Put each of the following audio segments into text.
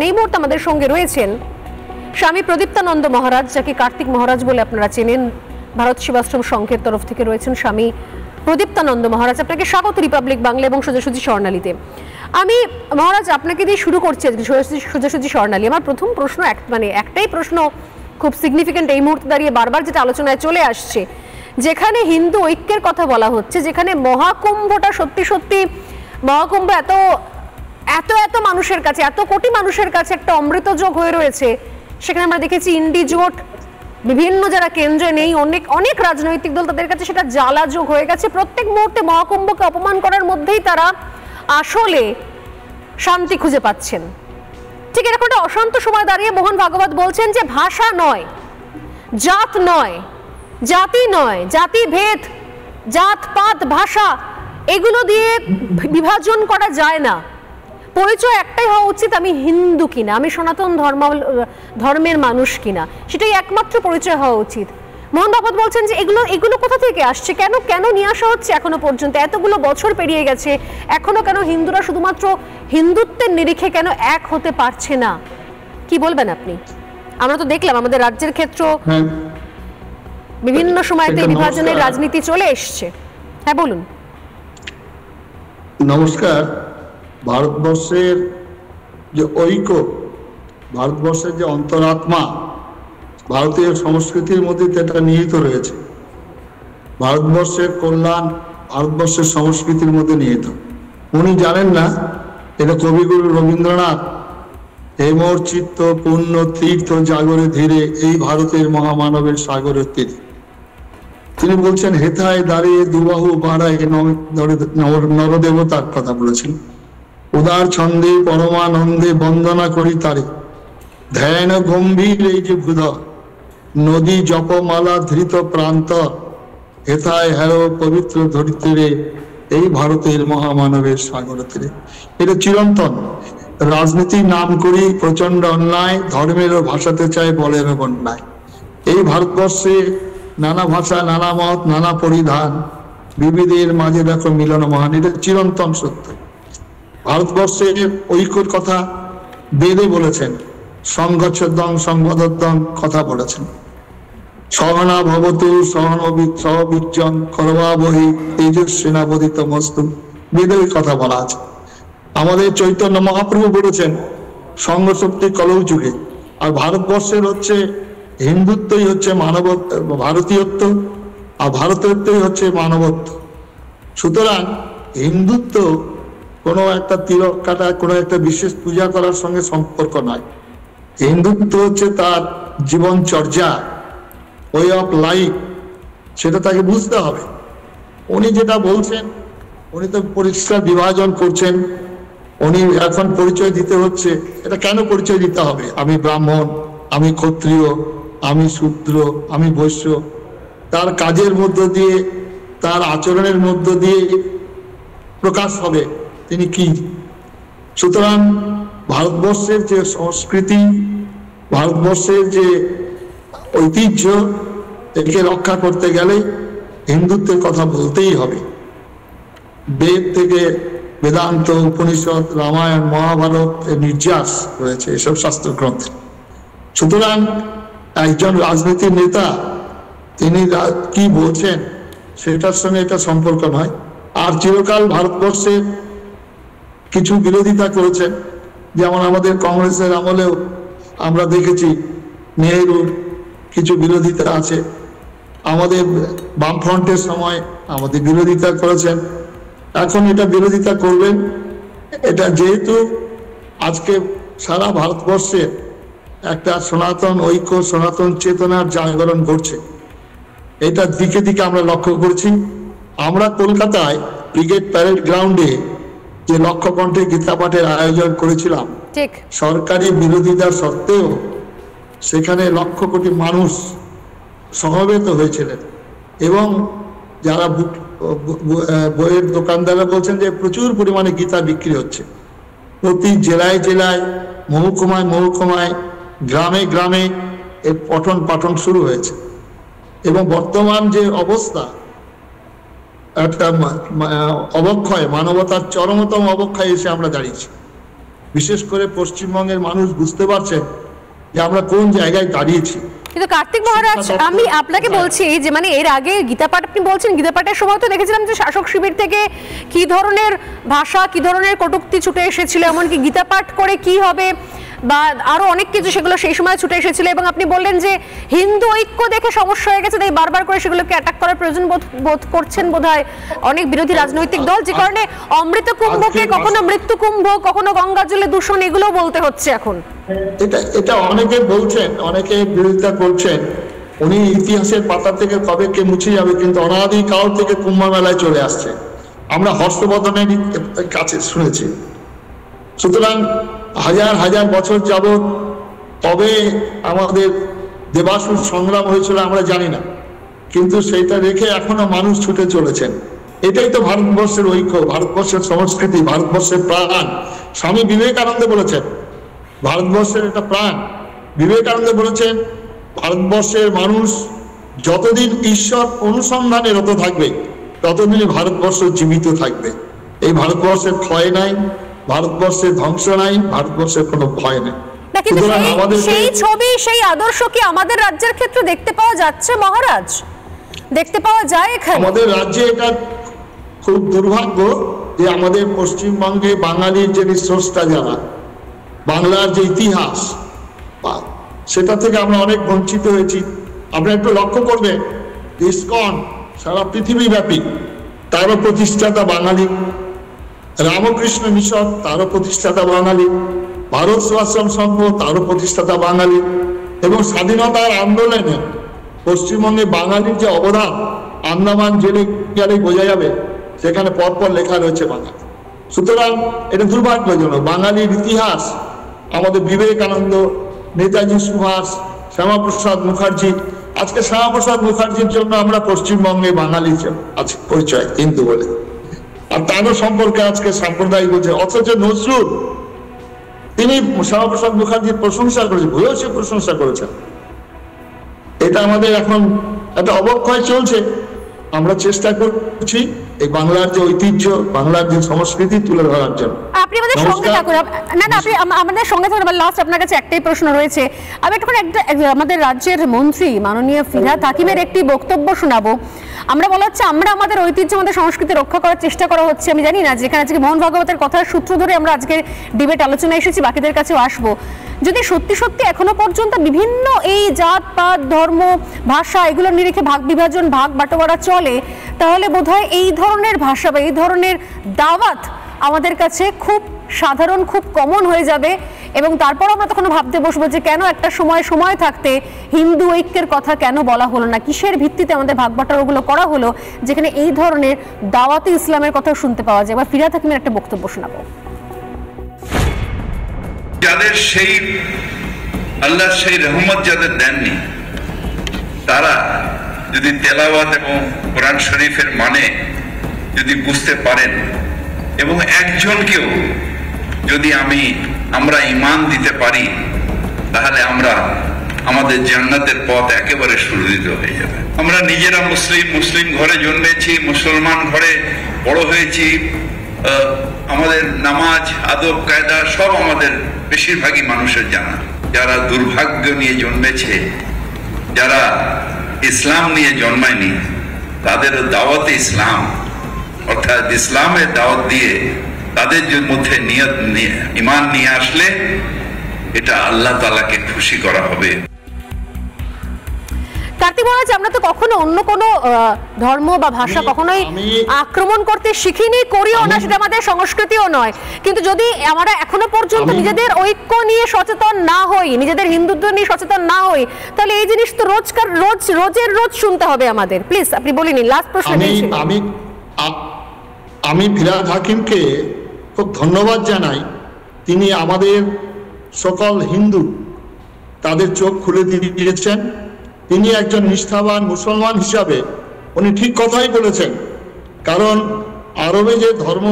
এই মুহূর্তে আমাদের সঙ্গে রয়েছেন স্বামী প্রদীপ্তানন্দ মহারাজ, যাকে কার্তিক মহারাজ বলে আপনারা চেনেন। ভারত সেবাশ্রম সংঘের তরফ থেকে রয়েছেন স্বামী প্রদীপ্তানন্দ মহারাজ। আপনাকে স্বাগত রিপাবলিক বাংলা এবং সোজাসুজি স্বর্ণালীতে। আমি মহারাজ আপনাকে দিয়ে শুরু করছি সোজাসুজি স্বর্ণালী। আমার প্রথম প্রশ্ন একটাই প্রশ্ন, খুব সিগনিফিকেন্ট এই মুহূর্তে দাঁড়িয়ে, বারবার যেটা আলোচনায় চলে আসছে, যেখানে হিন্দু ঐক্যের কথা বলা হচ্ছে, যেখানে মহাকুম্ভটা সত্যি সত্যি মহাকুম্ভ এত এত এত মানুষের কাছে, এত কোটি মানুষের কাছে একটা অমৃতযোগ হয়ে রয়েছে, সেখানে আমরা দেখেছি ইন্ডি জোট, বিভিন্ন যারা কেন্দ্রে নেই, অনেক রাজনৈতিক দল, তাদের কাছে সেটা জ্বালা যোগ হয়ে গেছে। প্রত্যেক মুহূর্তে মহাকুম্ভকে অপমান করার মধ্যেই তারা আসলে শান্তি খুঁজে পাচ্ছেন। ঠিক এরকম একটা অশান্ত সময় দাঁড়িয়ে মোহন ভাগবত বলছেন যে ভাষা নয়, জাত নয়, জাতি নয়, জাতিভেদ, জাতপাত, ভাষা এগুলো দিয়ে বিভাজন করা যায় না। পরিচয় একটাই হওয়া উচিত, আমি হিন্দু কিনা, আমি সনাতন ধর্মের মানুষ কিনা, সেটাই একমাত্র পরিচয় হওয়া উচিত। মোহন ভাগবত বলছেন যে এগুলো কোথা থেকে আসছে, কেন নিয়ে আসা হচ্ছে এখনো পর্যন্ত, এতগুলো বছর পেরিয়ে গেছে, এখনো কেন হিন্দুরা শুধুমাত্র হিন্দুত্বের নিরিখে কেন এক হতে পারছে না? কি বলবেন আপনি? আমরা তো দেখলাম আমাদের রাজ্যের ক্ষেত্র বিভিন্ন সময়তে বিভাজনের রাজনীতি চলে এসছে। হ্যাঁ বলুন। নমস্কার। ভারতবর্ষের যে ঐক্য, ভারতবর্ষের যে অন্তরাত্মা, ভারতীয় সংস্কৃতির মধ্যে এটা নিহিত রয়েছে। ভারতবর্ষের কল্যাণ ভারতবর্ষের সংস্কৃতির মধ্যে নিহিত। উনি জানেন না, এটা কবিগুরু রবীন্দ্রনাথ, হেমর চিত্ত পূর্ণ তীর্থ জাগরে ধীরে এই ভারতের মহামানবের সাগরের তীরে, তিনি বলছেন হেথায় দাঁড়িয়ে দুবাহু বাড়ায় নরদেবতার কথা বলেছেন। উদার ছন্দে পরমানন্দে বন্দনা করি তারে, ধ্যান গম্ভীর এই যে ভূধর, নদী জপমালা ধৃত প্রান্ত, হেথায় হ্যারো পবিত্র ধরিত্রীরে এই ভারতের মহামানবের সাগর তীরে। এটা চিরন্তন। রাজনীতির নাম করি প্রচন্ড অন্যায়, ধর্মেরও ভাষাতে চায় বলের বন্যায়। এই ভারতবর্ষে নানা ভাষা, নানা মত, নানা পরিধান, বিবিধের মাঝে দেখো মিলন মহান, এটা চিরন্তন সত্য। ভারতবর্ষের ঐক্যর কথা বেদে বলেছেন, সংঘচ্ছদং সংবদ্ধং কথা বলেছেন। সহনা ভবতু সহবিজ্জং করবাবহি তেজস্বিনাবদিত মস্তু, বেদে ওই কথা বলা আছে। আমাদের চৈতন্য মহাপ্রভু বলেছেন সংঘশক্তি কলৌ যুগে। আর ভারতবর্ষের হচ্ছে হিন্দুত্বই হচ্ছে মানবত্ব, ভারতীয়ত্ব, আর ভারতীয়ত্বই হচ্ছে মানবত্ব। সুতরাং হিন্দুত্ব কোনো একটা তিলক কাটা, কোনো একটা বিশেষ পূজা করার সঙ্গে সম্পর্ক নয়। হিন্দুত্ব হচ্ছে তার জীবনচর্যা, ওয়ে অফ লাইফ, সেটা তাকে বুঝতে হবে। উনি যেটা বলছেন, উনি তো পরিষ্কার বিভাজন করছেন। উনি এখন পরিচয় দিতে হচ্ছে, এটা কেন পরিচয় দিতে হবে? আমি ব্রাহ্মণ, আমি ক্ষত্রিয়, আমি শূদ্র, আমি বৈশ্য, তার কাজের মধ্য দিয়ে, তার আচরণের মধ্য দিয়ে প্রকাশ হবে তিনি কি। সুতরাং ভারতবর্ষের যে সংস্কৃতি, ভারতবর্ষের যে ঐতিহ্য, একে রক্ষা করতে গেলে হিন্দুত্বের কথা বলতেই হবে। বেদ থেকে বেদান্ত, উপনিষদ, রামায়ণ, মহাভারত এর নির্যাস রয়েছে এসব শাস্ত্র গ্রন্থে। সুতরাং একজন রাজনীতির নেতা তিনি কি বলছেন সেটার সঙ্গে এটা সম্পর্ক নয়। আর চিরকাল ভারতবর্ষে কিছু বিরোধিতা করেছেন, যেমন আমাদের কংগ্রেসের আমলেও আমরা দেখেছি নেহরুর কিছু বিরোধিতা আছে। আমাদের বামফ্রন্টের সময় আমাদের বিরোধিতা করেছেন, এখন এটা বিরোধিতা করবেন। এটা যেহেতু আজকে সারা ভারতবর্ষে একটা সনাতন ঐক্য, সনাতন চেতনার জাগরণ ঘটছে, এটার দিকে দিকে আমরা লক্ষ্য করছি। আমরা কলকাতায় ব্রিগেড প্যারেড গ্রাউন্ডে যে লক্ষ্যকণ্ঠে গীতা পাঠের আয়োজন করেছিলাম, সরকারি বিরোধিতা সত্ত্বেও সেখানে লক্ষ কোটি মানুষ সমবেত হয়েছিলেন। এবং যারা বইয়ের দোকানদাররা বলছেন যে প্রচুর পরিমাণে গীতা বিক্রি হচ্ছে। প্রতি জেলায় জেলায়, মহকুমায় মহকুমায়, গ্রামে গ্রামে এর পঠন পাঠন শুরু হয়েছে। এবং বর্তমান যে অবস্থা, একটা অবক্ষয়, মানবতার চরমতম অবক্ষয় এসে আমরা দাঁড়িয়েছি। বিশেষ করে পশ্চিমবঙ্গের মানুষ বুঝতে পারছে যে আমরা কোন জায়গায় দাঁড়িয়েছি। কিন্তু কার্তিক মহারাজ, আমি আপনাকে বলছি যে মানে এর আগে গীতাপাঠ আপনি বলছেন, গীতাপাঠের সময় তো দেখেছিলাম যে শাসক শিবির থেকে কি ধরনের ভাষা, কি ধরনের কটূক্তি ছুটে এসেছিল, এমনকি গীতাপাঠ করে কি হবে বা আরো অনেক কিছু সেগুলো সেই সময় ছুটে এসেছিল। এবং আপনি বললেন যে হিন্দু ঐক্য দেখে সমস্যা হয়ে গেছে, তাই বারবার করে সেগুলোকে অ্যাটাক করার প্রয়োজন বোধ করছেন বোধহয় অনেক বিরোধী রাজনৈতিক দল, যে কারণে অমৃত কুম্ভকে কখনো মৃত্যু কুম্ভ, কখনো গঙ্গা জলে দূষণ, এগুলো বলতে হচ্ছে এখন। এটা অনেকে বলছেন, অনেকে বিরোধিতা করছেন। উনি ইতিহাসের পাতা থেকে কবে কে মুছে যাবে, কিন্তু অনাদি কাল থেকে কুম্ভ মেলায় চলে আসছে, আমরা হর্ষবর্ধনের কাছে শুনেছি। সুতরাং হাজার হাজার বছর যাবৎ তবে আমাদের দেবাসুর সংগ্রাম হয়েছিল আমরা জানি না, কিন্তু সেইটা রেখে এখনো মানুষ ছুটে চলেছেন। এটাই তো ভারতবর্ষের ঐক্য, ভারতবর্ষের সংস্কৃতি, ভারতবর্ষের প্রাণ। স্বামী বিবেকানন্দ বলেছেন ভারতবর্ষের একটা প্রাণ। বিবেকানন্দ বলেছেন ভারতবর্ষের মানুষ যতদিন ঈশ্বর অনুসন্ধানে রত থাকবে ততদিনই ভারতবর্ষ জীবিত থাকবে। এই ভারতবর্ষের ক্ষয় নাই, ভারতবর্ষের ধ্বংস নাই, ভারতবর্ষের কোনো ভয় নেই। সেই ছবি, সেই আদর্শ কি আমাদের রাজ্যের ক্ষেত্রে দেখতে পাওয়া যাচ্ছে মহারাজ? দেখতে পাওয়া যায় এখানে? আমাদের রাজ্যে এটা খুব দুর্ভাগ্য যে আমাদের পশ্চিমবঙ্গে বাঙালির যে স্রষ্টা যারা, বাংলার যে ইতিহাস, সেটা থেকে আমরা অনেক বঞ্চিত হয়েছি। আপনারা একটু লক্ষ্য করবেন, ইসকন সারা পৃথিবী ব্যাপী, তারও প্রতিষ্ঠাতা বাঙালি। রামকৃষ্ণ মিশন, তারও প্রতিষ্ঠাতা বাঙালি। ভারত সেবাশ্রম সংঘ, তারও প্রতিষ্ঠাতা বাঙালি। এবং স্বাধীনতার আন্দোলনে পশ্চিমবঙ্গে বাঙালির যে অবদান, আন্দামান জেলে গেলে বোঝা যাবে, সেখানে পরপর লেখা রয়েছে বাঙালি। সুতরাং এটা দুর্ভাগ্যজনক। বাঙালির ইতিহাস আমাদের বিবেকানন্দ, নেতাজি সুভাষ, শ্যামাপ্রসাদ মুখার্জি, আজকে শ্যামাপ্রসাদ মুখার্জির জন্য আমরা পশ্চিমবঙ্গে বাঙালি আছে পরিচয় হিন্দু বলে, আর তারও সম্পর্কে আজকে সাম্প্রদায়িক বলছে। অথচ নজরুল তিনি শ্যামাপ্রসাদ মুখার্জির প্রশংসা করেছেন, ভূয়সী প্রশংসা করেছেন। এটা আমাদের এখন একটা অবক্ষয় চলছে। আমরা চেষ্টা করছি এই বাংলার যে ঐতিহ্য, বাংলার যে সংস্কৃতি তুলে ধরার জন্য। আপনি আমাদের সঙ্গে থাকুন। না না, আপনি আমাদের সঙ্গে থাকুন। লাস্ট আপনার কাছে একটাই প্রশ্ন রয়েছে। আমি একটুখানি আমাদের রাজ্যের মন্ত্রী মাননীয় ফিরহাদ হাকিমের একটি বক্তব্য শোনাবো। আমরা বলা হচ্ছে আমরা আমাদের ঐতিহ্য, আমাদের সংস্কৃতি রক্ষা করার চেষ্টা করা হচ্ছে। আমি জানি না যেখানে আজকে মোহন ভাগবতের কথার সূত্র ধরে আমরা আজকের ডিবেট আলোচনা এসেছি, বাকিদের কাছেও আসবো। যদি সত্যি সত্যি এখনো পর্যন্ত বিভিন্ন এই জাত পাত, ধর্ম, ভাষা এগুলোর নিরিখে ভাগ বিভাজন, ভাগ বাটোয়ারা চলে, তাহলে বোধহয় এই ধরনের ভাষা বা এই ধরনের দাওয়াত আমাদের কাছে খুব সাধারণ, খুব কমন হয়ে যাবে। এবং তারপর আমরা তখন ভাবতে বসবো যে কেন একটা সময় থাকতে হিন্দু ঐক্যের কথা কেন বলা হলো না, কিসের ভিত্তিতে আমাদের ভাগবাটোয়ারাগুলো করা হলো, যেখানে এই ধরনের দাওয়াতে ইসলামের কথা শুনতে পাওয়া যায়। বা ফিরহাদ হাকিমের একটা বক্তব্য শোনাবো। যাদের সেই আল্লাহ সেই রহমত যাদের দেননি, তারা যদি তেলাওয়াত এবং কোরআন শরীফের মানে যদি বুঝতে পারেন, এবং একজনকেও যদি আমরা ঈমান দিতে পারি, তাহলে আমাদের জান্নাতের পথ একেবারে সুরক্ষিত হয়ে যাবে। আমরা নিজেরা মুসলিম ঘরে জন্মেছি, মুসলমান ঘরে বড় হয়েছি। আমাদের নামাজ, আদব কায়দা সব আমাদের বেশিরভাগই মানুষের জানা। যারা দুর্ভাগ্য নিয়ে জন্মেছে, যারা ইসলাম নিয়ে জন্মায়নি, তাদের দাওয়াতে ইসলাম অর্থাৎ ইসলামের দাওয়াত দিয়ে তাদের মধ্যে ঈমান নিয়ে আসলে এটা আল্লাহ তাআলাকে খুশি করা হবে। কার্তিক মহারাজ, আমরা তো কখনো অন্য কোনো ধর্ম বা ভাষা কখনোই আক্রমণ করতে শিখিনি, করিও না, সেটা আমাদের সংস্কৃতিও নয়। কিন্তু যদি আমরা এখনো পর্যন্ত নিজেদের ঐক্য নিয়ে সচেতন না হই, নিজেদের হিন্দুত্ব নিয়ে সচেতন না হই, তাহলে এই জিনিস তো রোজ শুনতে হবে আমাদের। প্লিজ আপনি বলিনি, লাস্ট প্রশ্ন। আমি ফিরহাদ হাকিমকে খুব ধন্যবাদ জানাই। তিনি আমাদের সকল হিন্দু তাদের চোখ খুলে দিয়েছেন। তিনি একজন নিষ্ঠাবান মুসলমান হিসাবে উনি ঠিক কথাই বলেছেন। কারণ আরবে যে ধর্ম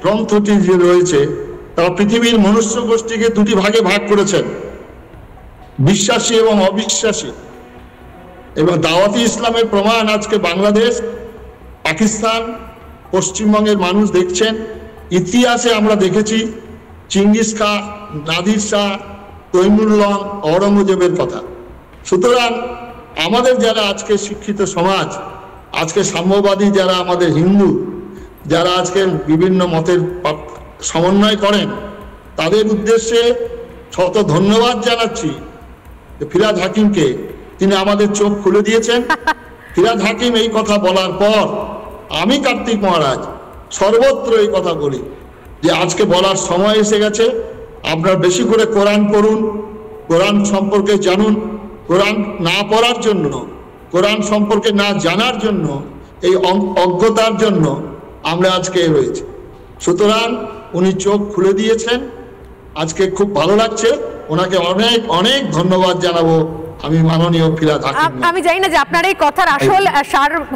গ্রন্থটি যে রয়েছে, তারা পৃথিবীর মনুষ্য গোষ্ঠীকে দুটি ভাগে ভাগ করেছেন, বিশ্বাসী এবং অবিশ্বাসী। এবং দাওয়াতি ইসলামের প্রমাণ আজকে বাংলাদেশ, পাকিস্তান, পশ্চিমবঙ্গের মানুষ দেখছেন। ইতিহাসে আমরা দেখেছি চিঙ্গিস খা, নাদির শাহ, তৈমুরলন, অরঙ্গজেবের কথা। সুতরাং আমাদের যারা আজকে শিক্ষিত সমাজ, আজকে সাম্যবাদী যারা আমাদের হিন্দু, যারা আজকে বিভিন্ন মতের সমন্বয় করেন, তাদের উদ্দেশ্যে শত ধন্যবাদ জানাচ্ছি ফিরহাদ হাকিমকে। তিনি আমাদের চোখ খুলে দিয়েছেন। ফিরহাদ হাকিম এই কথা বলার পর আমি কার্তিক মহারাজ সর্বত্র এই কথা বলি যে আজকে বলার সময় এসে গেছে। আপনারা বেশি করে কোরআন পড়ুন, কোরআন সম্পর্কে জানুন। কোরআন না পড়ার জন্য, কোরআন সম্পর্কে না জানার জন্য, এই অজ্ঞতার জন্য আমরা আজকে রয়েছি। সুতরাং উনি চোখ খুলে দিয়েছেন, আজকে খুব ভালো লাগছে। ওনাকে অনেক অনেক ধন্যবাদ জানাবো আমি মাননীয় ফিরহাদ হাকিম। আমি জানি না যে আপনার এই কথার আসল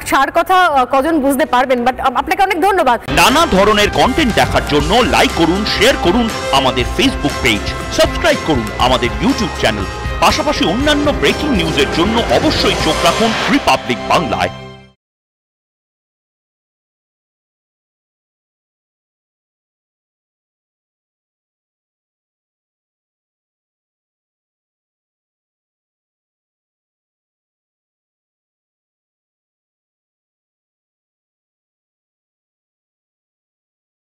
সার কথা কজন বুঝতে পারবেন, বাট আপনাকে অনেক ধন্যবাদ। নানা ধরনের কন্টেন্ট দেখার জন্য লাইক করুন, শেয়ার করুন আমাদের ফেসবুক পেজ, সাবস্ক্রাইব করুন আমাদের ইউটিউব চ্যানেল। পাশাপাশি অন্যান্য ব্রেকিং নিউজের জন্য অবশ্যই চোখ রাখুন রিপাবলিক বাংলায়।